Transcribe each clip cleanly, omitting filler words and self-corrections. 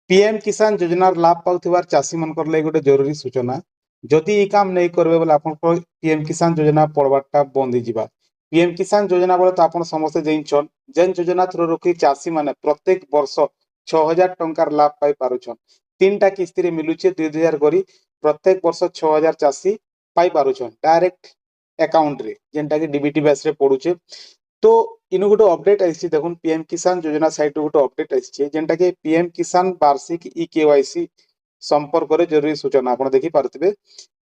PM किसान योजनार लाभ पाउथिबार चाषी मनकर लागि गोटे जरूरी सूचना जदि ई काम नहीं करबे बोले आपनकर पीएम किसान योजना पड़वाटा बंद हो जिबा। पीएम किसान योजना बोले तो आपण समस्त जैनछन जेन योजना थ्रू रखी चाषी माने प्रत्येक वर्ष 6000 टंकार लाभ पाई पारुछन। तीनटा किस्ती रे मिलुचे 2000 करी प्रत्येक वर्ष 6000 चाषी पाई पारुछन डायरेक्ट अकाउंट रे जेनटा कि डीबीटी बेस रे पडुचे। तो इनु गोटे अपडेट आइछि देखुन पीएम किसान योजना साइट गोटे अपडेट आइछि जेनटा कि पीएम किसान वार्षिक ई केवाईसी संपर्क रे जरूरी सूचना आपण देखि पारथिबे।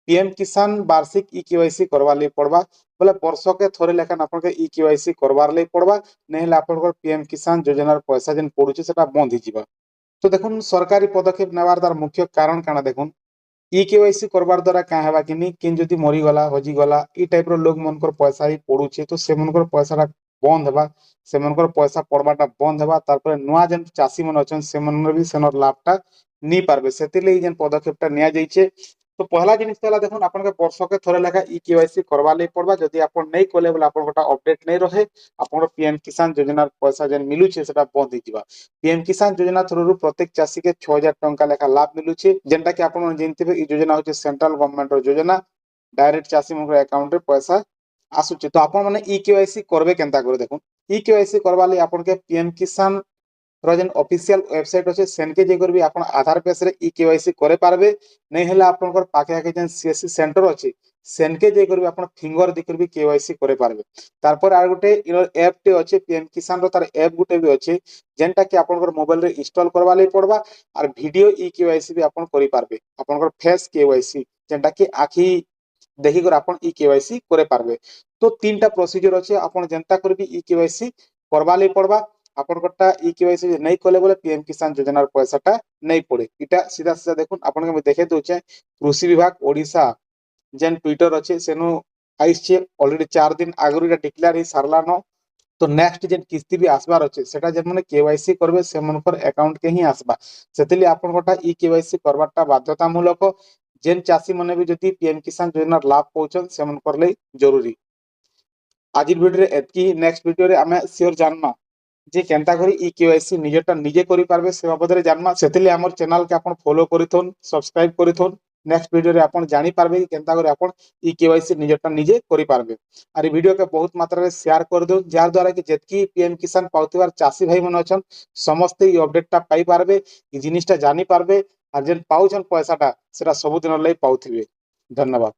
पीएम किसान वार्षिक ई केवाईसी करवा ले पड़वा बोले वर्ष के थोरे लेखन आपन के ई केवाईसी करवार ले पड़वा नेहले आपन को पीएम किसान योजनार पैसा जेन पडुचे सेटा बंद हि जिबा। तो देखुन सरकारी पदक्षेप नेवार तार मुख्य कारण काना देखुन ई केवाईसी करवार द्वारा का हेबा कि किन जदि मरी गला हजी गला ई टाइप रो लोग मनकर पैसा ही पडुचे तो से मनकर पैसा बंद हेबा से मनकर पैसा पड़वाटा बंद हेबा तारपर नुआ जेन चाषी मन अछन से मन भी सेनर लाभटा नी पारबे सेति ले जेन पदक्षेपटा निया जाइछे। तो पहला जिनिस तला देखुन आपन के वर्ष के थोरे लेखा ई केवाईसी करवा ले पड़बा जदि आपन नहीं कोले बोले आपन गोटा अपडेट नहीं रहे आपन पीएम किसान योजनार पैसा जेन मिलुचे सेटा बंद हि जिबा। पीएम किसान योजना थ्रू प्रत्येक चाषी के 6000 टंका लेखा लाभ मिलुचे जेनटा कि आपन जानथिबे ई योजना होचे सेंट्रल गवर्नमेंट रो योजना डायरेक्ट चाषी मन अकाउंट रे पैसा आसुचे। तो आपन माने ई केवाईसी करबे केनता करे देखुन ई केवाईसी करवा ले आपन के पीएम किसान रो जेन ऑफिशियल वेबसाइट अछि सेनके जे करबी आपन आधार पेज रे ई केवाईसी करे पारबे नहीं हेला आपन कर पाखे आके जेन सीएससी सेंटर अछि सेनके जे करबी आपन फिंगर दे करबी केवाईसी करे पारबे। तारपर आ गुटे ऐप टे अछि पीएम किसान रो तार ऐप गुटे भी अछि जेनटा कि आपन कर मोबाइल रे इंस्टॉल करवा ले पड़बा और वीडियो ई केवाईसी भी आपन करि पारबे आपन कर फेस केवाईसी जेनटा कि आखी देखि कर आपन ई केवाईसी करे पारबे। तो तीनटा प्रोसीजर अछि आपन जनता करबी ई केवाईसी करवा ले पड़बा आपन कोटा ई केवाईसी नहीं कले बोले पीएम किसान योजनार पैसाटा नहीं पड़े। इटा सीधा सीधा देखुन आपन के देखे दोचे कृषि विभाग ओडिशा जेन ट्विटर अछि सेनु आइछे ऑलरेडी 4 दिन आगु इटा डिक्लेयर हि सारलानो। तो नेक्स्ट जेन किस्ती भी आसबार अछि सेटा जेन माने केवाईसी करबे से मनकर अकाउंट के ही आसबा सेतिले आपन कोटा ई केवाईसी करबाटा बाध्यतामूलक जेन चाषी माने भी जदि पीएम किसान योजनार लाभ पहुचन से मनकर ले जरूरी। आज वीडियो रे एतकी नेक्स्ट वीडियो रे आमे श्योर जानमा जे केनता करी ई केवाईसी निजेटा निजे करि पारबे से बाबदरे जानमा सेतिले हमर चैनल के आपन फॉलो करिथोन सब्सक्राइब करिथोन। नेक्स्ट वीडियो रे आपन जानि पारबे कि केनता करी आपन ई केवाईसी निजेटा निजे करि पारबे और वीडियो के बहुत मात्रा रे शेयर कर दो जार द्वारा कि जेतकी पीएम किसान पाउथिबार चाषी भाई मन अछन समस्त ई अपडेटटा पाई पारबे ई जिनिसटा जानि पारबे और जेन पाउछन पैसाटा सेटा सब दिन लई पाउथिबे। धन्यवाद।